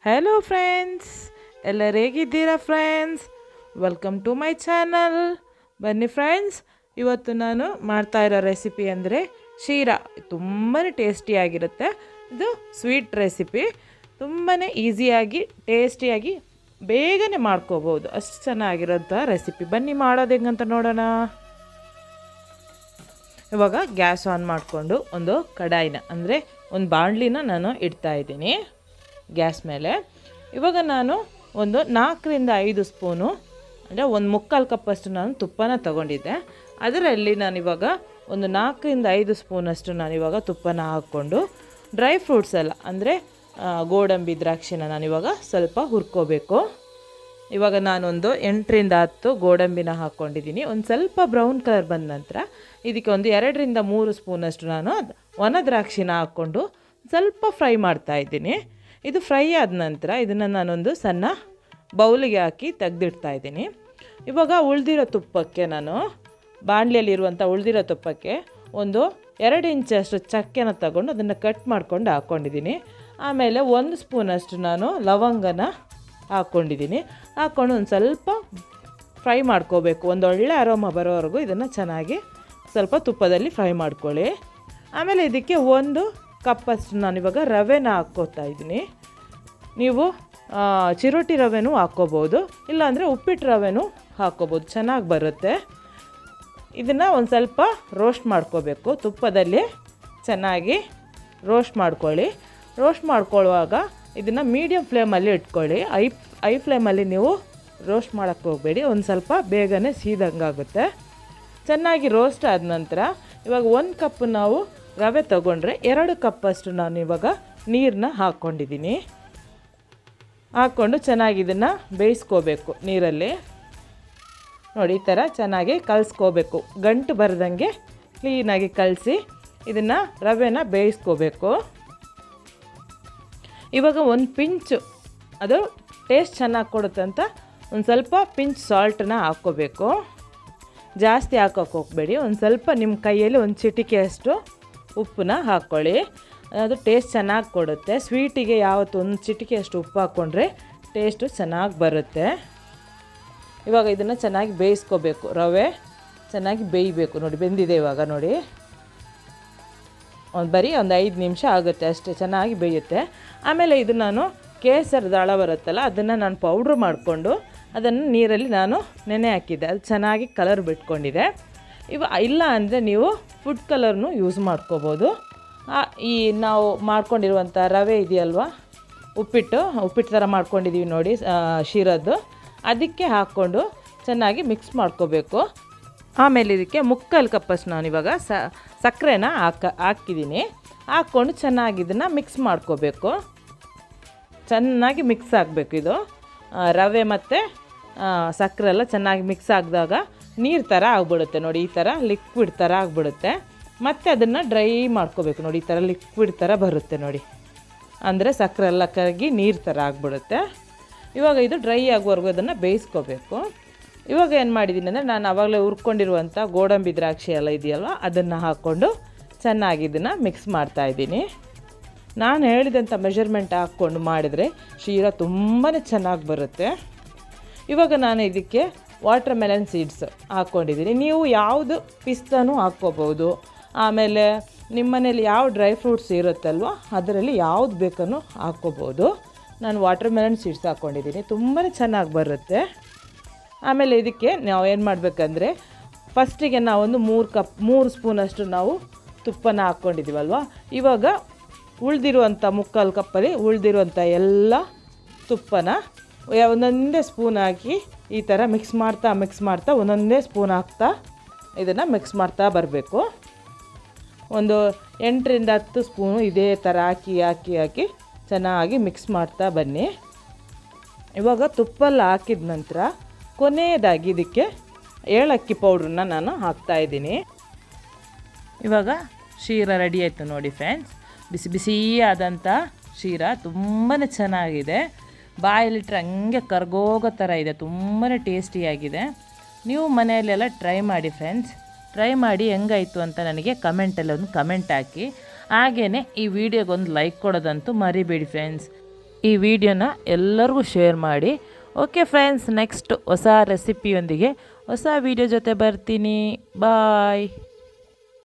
Hello friends, ಎಲ್ಲರೂ ಹೇಗಿದ್ದೀರಾ friends? Welcome to my channel. ಬನ್ನಿ ಫ್ರೆಂಡ್ಸ್, ಇವತ್ತು ನಾನು ಮಾಡ್ತಾ ಇರೋ ರೆಸಿಪಿ ಅಂದರೆ ಶೀರಾ. ತುಂಬಾ ಟೇಸ್ಟಿಯಾಗಿರುತ್ತೆ. ಇದು ಸ್ವೀಟ್ ರೆಸಿಪಿ. ತುಂಬಾ ಈಸಿಯಾಗಿ ಟೇಸ್ಟಿಯಾಗಿ ಬೇಗನೆ ಮಾಡ್ಕೋಬೋದು. ಅಷ್ಟು ಚೆನ್ನಾಗಿರೋಂಥ ರೆಸಿಪಿ. ಬನ್ನಿ ಮಾಡೋದು ಹೆಂಗಂತ ನೋಡೋಣ. ಇವಾಗ ಗ್ಯಾಸ್ ಆನ್ ಮಾಡಿಕೊಂಡು ಒಂದು ಕಡಾಯಿನ ಅಂದರೆ ಒಂದು ಬಾಣಲಿನ ನಾನು ಇಡ್ತಾಯಿದ್ದೀನಿ ಗ್ಯಾಸ್ ಮೇಲೆ. ಇವಾಗ ನಾನು ಒಂದು 4-5 ಸ್ಪೂನು ಅಂದರೆ ಒಂದು 3/4 ಕಪ್ಪಷ್ಟು ನಾನು ತುಪ್ಪನ ತೊಗೊಂಡಿದ್ದೆ. ಅದರಲ್ಲಿ ನಾನಿವಾಗ ಒಂದು 4-5 ಸ್ಪೂನಷ್ಟು ನಾನಿವಾಗ ತುಪ್ಪನ ಹಾಕ್ಕೊಂಡು ಡ್ರೈ ಫ್ರೂಟ್ಸ್ ಎಲ್ಲ ಅಂದರೆ ಗೋಡಂಬಿ ದ್ರಾಕ್ಷಿನ ನಾನಿವಾಗ ಸ್ವಲ್ಪ ಹುರ್ಕೋಬೇಕು. ಇವಾಗ ನಾನೊಂದು 8-10 ಗೋಡಂಬಿನ ಹಾಕ್ಕೊಂಡಿದ್ದೀನಿ. ಒಂದು ಸ್ವಲ್ಪ ಬ್ರೌನ್ ಕಲರ್ ಬಂದ ನಂತರ ಇದಕ್ಕೆ ಒಂದು 2-3 ಸ್ಪೂನಷ್ಟು ನಾನು ಒಣ ದ್ರಾಕ್ಷಿನ ಹಾಕ್ಕೊಂಡು ಸ್ವಲ್ಪ ಫ್ರೈ ಮಾಡ್ತಾಯಿದ್ದೀನಿ. ಇದು ಫ್ರೈ ಆದ ನಂತರ ಇದನ್ನು ನಾನೊಂದು ಸಣ್ಣ ಬೌಲಿಗೆ ಹಾಕಿ ತೆಗೆದಿಡ್ತಾಯಿದ್ದೀನಿ. ಇವಾಗ ಉಳಿದಿರೋ ತುಪ್ಪಕ್ಕೆ ನಾನು ಬಾಣಲಿಯಲ್ಲಿರುವಂಥ ಉಳಿದಿರೋ ತುಪ್ಪಕ್ಕೆ ಒಂದು 2 ಇಂಚಷ್ಟು ಚಕ್ಕೆನ ತಗೊಂಡು ಅದನ್ನು ಕಟ್ ಮಾಡ್ಕೊಂಡು ಹಾಕ್ಕೊಂಡಿದ್ದೀನಿ. ಆಮೇಲೆ 1 ಸ್ಪೂನಷ್ಟು ನಾನು ಲವಂಗನ ಹಾಕ್ಕೊಂಡಿದ್ದೀನಿ. ಹಾಕ್ಕೊಂಡು ಒಂದು ಸ್ವಲ್ಪ ಫ್ರೈ ಮಾಡ್ಕೋಬೇಕು. ಒಂದೊಳ್ಳೆ ಅರೋಮ ಬರೋವರೆಗೂ ಇದನ್ನು ಚೆನ್ನಾಗಿ ಸ್ವಲ್ಪ ತುಪ್ಪದಲ್ಲಿ ಫ್ರೈ ಮಾಡ್ಕೊಳ್ಳಿ. ಆಮೇಲೆ ಇದಕ್ಕೆ 1 ಕಪ್ಪಷ್ಟು ನಾನಿವಾಗ ರವೆನ ಹಾಕ್ಕೋತಾ ಇದ್ದೀನಿ. ನೀವು ಚಿರೋಟಿ ರವೆನೂ ಹಾಕ್ಕೋಬೋದು, ಇಲ್ಲಾಂದರೆ ಉಪ್ಪಿಟ್ಟು ರವೆನೂ ಹಾಕ್ಕೋಬೋದು, ಚೆನ್ನಾಗಿ ಬರುತ್ತೆ. ಇದನ್ನು ಒಂದು ಸ್ವಲ್ಪ ರೋಸ್ಟ್ ಮಾಡ್ಕೋಬೇಕು. ತುಪ್ಪದಲ್ಲಿ ಚೆನ್ನಾಗಿ ರೋಸ್ಟ್ ಮಾಡ್ಕೊಳ್ಳಿ. ರೋಸ್ಟ್ ಮಾಡ್ಕೊಳ್ಳುವಾಗ ಇದನ್ನು ಮೀಡಿಯಮ್ ಫ್ಲೇಮಲ್ಲಿ ಇಟ್ಕೊಳ್ಳಿ. ಐ ಫ್ಲೇಮಲ್ಲಿ ನೀವು ರೋಸ್ಟ್ ಮಾಡೋಕ್ಕೆ ಹೋಗಬೇಡಿ, ಒಂದು ಸ್ವಲ್ಪ ಬೇಗನೆ ಸೀದಂಗಾಗುತ್ತೆ. ಚೆನ್ನಾಗಿ ರೋಸ್ಟ್ ಆದ ನಂತರ ಇವಾಗ 1 ಕಪ್ ನಾವು ರವೆ ತೊಗೊಂಡ್ರೆ 2 ಕಪ್ಪಷ್ಟು ನಾನು ಇವಾಗ ನೀರನ್ನ ಹಾಕ್ಕೊಂಡಿದ್ದೀನಿ. ಹಾಕ್ಕೊಂಡು ಚೆನ್ನಾಗಿ ಇದನ್ನು ಬೇಯಿಸ್ಕೋಬೇಕು ನೀರಲ್ಲಿ. ನೋಡಿ, ಈ ಥರ ಚೆನ್ನಾಗಿ ಕಲಿಸ್ಕೋಬೇಕು. ಗಂಟು ಬರದಂಗೆ ಕ್ಲೀನಾಗಿ ಕಲಸಿ ಇದನ್ನು ರವೆನ ಬೇಯಿಸ್ಕೋಬೇಕು. ಇವಾಗ ಒಂದು ಪಿಂಚು, ಅದು ಟೇಸ್ಟ್ ಚೆನ್ನಾಗಿ ಕೊಡುತ್ತೆ ಅಂತ ಒಂದು ಸ್ವಲ್ಪ ಪಿಂಚ್ ಸಾಲ್ಟನ್ನ ಹಾಕ್ಕೋಬೇಕು. ಜಾಸ್ತಿ ಹಾಕೋಕ್ಕೆ ಹೋಗಬೇಡಿ. ಒಂದು ಸ್ವಲ್ಪ ನಿಮ್ಮ ಕೈಯಲ್ಲಿ ಒಂದು ಚಿಟಿಕೆಯಷ್ಟು ಉಪ್ಪನ್ನ ಹಾಕ್ಕೊಳ್ಳಿ. ಅದು ಟೇಸ್ಟ್ ಚೆನ್ನಾಗಿ ಕೊಡುತ್ತೆ. ಸ್ವೀಟಿಗೆ ಯಾವತ್ತು ಒಂದು ಚಿಟಿಕೆಯಷ್ಟು ಉಪ್ಪು ಹಾಕ್ಕೊಂಡ್ರೆ ಟೇಸ್ಟು ಚೆನ್ನಾಗಿ ಬರುತ್ತೆ. ಇವಾಗ ಇದನ್ನು ಚೆನ್ನಾಗಿ ಬೇಯಿಸ್ಕೋಬೇಕು. ರವೆ ಚೆನ್ನಾಗಿ ಬೇಯಬೇಕು. ನೋಡಿ, ಬೆಂದಿದೆ ಇವಾಗ. ನೋಡಿ, ಬರೀ ಒಂದು 5 ನಿಮಿಷ ಆಗುತ್ತೆ ಅಷ್ಟೇ, ಚೆನ್ನಾಗಿ ಬೇಯುತ್ತೆ. ಆಮೇಲೆ ಇದು ನಾನು ಕೇಸರಿ ದಾಳ ಬರುತ್ತಲ್ಲ, ಅದನ್ನು ನಾನು ಪೌಡ್ರ್ ಮಾಡಿಕೊಂಡು ಅದನ್ನು ನೀರಲ್ಲಿ ನಾನು ನೆನೆ ಹಾಕಿದ್ದೆ. ಅದು ಚೆನ್ನಾಗಿ ಕಲರ್ ಬಿಟ್ಕೊಂಡಿದೆ. ಇಲ್ಲ ಅಂದರೆ ನೀವು ಫುಡ್ ಕಲರ್ನು ಯೂಸ್ ಮಾಡ್ಕೋಬೋದು. ಈ ನಾವು ಮಾಡ್ಕೊಂಡಿರುವಂಥ ರವೆ ಇದೆಯಲ್ವ, ಉಪ್ಪಿಟ್ಟು ಥರ ಮಾಡ್ಕೊಂಡಿದ್ದೀವಿ ನೋಡಿ, ಶೀರದ್ದು, ಅದಕ್ಕೆ ಹಾಕ್ಕೊಂಡು ಚೆನ್ನಾಗಿ ಮಿಕ್ಸ್ ಮಾಡ್ಕೋಬೇಕು. ಆಮೇಲೆ ಇದಕ್ಕೆ 3/4 ಕಪ್ಪಷ್ಟು ನಾನಿವಾಗ ಸಕ್ಕರೆನ ಹಾಕಿದ್ದೀನಿ. ಹಾಕ್ಕೊಂಡು ಚೆನ್ನಾಗಿ ಇದನ್ನು ಮಿಕ್ಸ್ ಮಾಡ್ಕೋಬೇಕು. ಚೆನ್ನಾಗಿ ಮಿಕ್ಸ್ ಆಗಬೇಕು. ಇದು ರವೆ ಮತ್ತು ಸಕ್ಕರೆ ಎಲ್ಲ ಚೆನ್ನಾಗಿ ಮಿಕ್ಸ್ ಆಗಿದಾಗ ನೀರು ಥರ ಆಗಿಬಿಡುತ್ತೆ. ನೋಡಿ, ಈ ಥರ ಲಿಕ್ವಿಡ್ ಥರ ಆಗಿಬಿಡುತ್ತೆ. ಮತ್ತು ಅದನ್ನು ಡ್ರೈ ಮಾಡ್ಕೋಬೇಕು. ನೋಡಿ, ಈ ಥರ ಲಿಕ್ವಿಡ್ ಥರ ಬರುತ್ತೆ ನೋಡಿ, ಅಂದರೆ ಸಕ್ಕರೆ ಎಲ್ಲ ಕರಗಿ ನೀರು ಥರ ಆಗಿಬಿಡುತ್ತೆ. ಇವಾಗ ಇದು ಡ್ರೈ ಆಗೋವರೆಗೂ ಅದನ್ನು ಬೇಯಿಸ್ಕೋಬೇಕು. ಇವಾಗ ಏನು ಮಾಡಿದ್ದೀನಿ ಅಂದರೆ ನಾನು ಆವಾಗಲೇ ಹುರ್ಕೊಂಡಿರುವಂಥ ಗೋಡಂಬಿ ದ್ರಾಕ್ಷಿ ಎಲ್ಲ ಇದೆಯಲ್ವ, ಅದನ್ನು ಹಾಕ್ಕೊಂಡು ಚೆನ್ನಾಗಿ ಇದನ್ನು ಮಿಕ್ಸ್ ಮಾಡ್ತಾಯಿದ್ದೀನಿ. ನಾನು ಹೇಳಿದಂಥ ಮೆಷರ್ಮೆಂಟ್ ಹಾಕ್ಕೊಂಡು ಮಾಡಿದರೆ ಶೀರಾ ತುಂಬಾ ಚೆನ್ನಾಗಿ ಬರುತ್ತೆ. ಇವಾಗ ನಾನು ಇದಕ್ಕೆ ವಾಟರ್ ಮೆಲನ್ ಸೀಡ್ಸ್ ಹಾಕ್ಕೊಂಡಿದ್ದೀನಿ. ನೀವು ಯಾವುದು ಪಿಸ್ತಾನೂ ಹಾಕ್ಕೋಬೋದು. ಆಮೇಲೆ ನಿಮ್ಮ ಮನೇಲಿ ಯಾವ ಡ್ರೈ ಫ್ರೂಟ್ಸ್ ಇರುತ್ತಲ್ವ, ಅದರಲ್ಲಿ ಯಾವುದು ಬೇಕನ್ನು ಹಾಕ್ಕೋಬೋದು. ನಾನು ವಾಟರ್ ಮೆಲನ್ ಸೀಡ್ಸ್ ಹಾಕ್ಕೊಂಡಿದ್ದೀನಿ, ತುಂಬಾ ಚೆನ್ನಾಗಿ ಬರುತ್ತೆ. ಆಮೇಲೆ ಇದಕ್ಕೆ ನಾವು ಏನು ಮಾಡಬೇಕಂದ್ರೆ, ಫಸ್ಟಿಗೆ ನಾವೊಂದು 3 ಸ್ಪೂನಷ್ಟು ನಾವು ತುಪ್ಪನ ಹಾಕ್ಕೊಂಡಿದ್ದೀವಲ್ವ, ಇವಾಗ ಉಳಿದಿರುವಂಥ 3/4 ಕಪ್ಪಲ್ಲಿ ಉಳಿದಿರುವಂಥ ಎಲ್ಲ ತುಪ್ಪನ ಒಂದೊಂದೇ ಸ್ಪೂನ್ ಹಾಕಿ ಈ ಥರ ಮಿಕ್ಸ್ ಮಾಡ್ತಾ ಒಂದೊಂದೇ ಸ್ಪೂನ್ ಹಾಕ್ತಾ ಇದನ್ನು ಮಿಕ್ಸ್ ಮಾಡ್ತಾ ಬರಬೇಕು. ಒಂದು 8-10 ಸ್ಪೂನು ಇದೇ ಥರ ಹಾಕಿ ಚೆನ್ನಾಗಿ ಮಿಕ್ಸ್ ಮಾಡ್ತಾ ಬನ್ನಿ. ಇವಾಗ ತುಪ್ಪಲ್ಲಿ ಹಾಕಿದ ನಂತರ ಕೊನೆಯದಾಗಿ ಇದಕ್ಕೆ ಏಲಕ್ಕಿ ಪೌಡ್ರನ್ನ ನಾನು ಹಾಕ್ತಾಯಿದ್ದೀನಿ. ಇವಾಗ ಶೀರಾ ರೆಡಿ ಆಯಿತು ನೋಡಿ ಫ್ರೆಂಡ್ಸ್. ಬಿಸಿ ಬಿಸಿಯಾದಂಥ ಶೀರಾ ತುಂಬಾ ಚೆನ್ನಾಗಿದೆ. ಬಾಯಲ್ಲಿಟ್ಟರೆ ಹಂಗೆ ಕರ್ಗೋಗೋ ಥರ ಇದೆ. ತುಂಬಾ ಟೇಸ್ಟಿಯಾಗಿದೆ. ನೀವು ಮನೆಯಲ್ಲೆಲ್ಲ ಟ್ರೈ ಮಾಡಿ ಫ್ರೆಂಡ್ಸ್. ಟ್ರೈ ಮಾಡಿ ಹೆಂಗಾಯಿತು ಅಂತ ನನಗೆ ಕಮೆಂಟಲ್ಲಿ ಒಂದು ಕಮೆಂಟ್ ಹಾಕಿ. ಹಾಗೆಯೇ ಈ ವಿಡಿಯೋಗೊಂದು ಲೈಕ್ ಕೊಡೋದಂತೂ ಮರಿಬೇಡಿ ಫ್ರೆಂಡ್ಸ್. ಈ ವಿಡಿಯೋನ ಎಲ್ಲರಿಗೂ ಶೇರ್ ಮಾಡಿ. ಓಕೆ ಫ್ರೆಂಡ್ಸ್, ನೆಕ್ಸ್ಟ್ ಹೊಸ ರೆಸಿಪಿಯೊಂದಿಗೆ ಹೊಸ ವಿಡಿಯೋ ಜೊತೆ ಬರ್ತೀನಿ. ಬಾಯ್.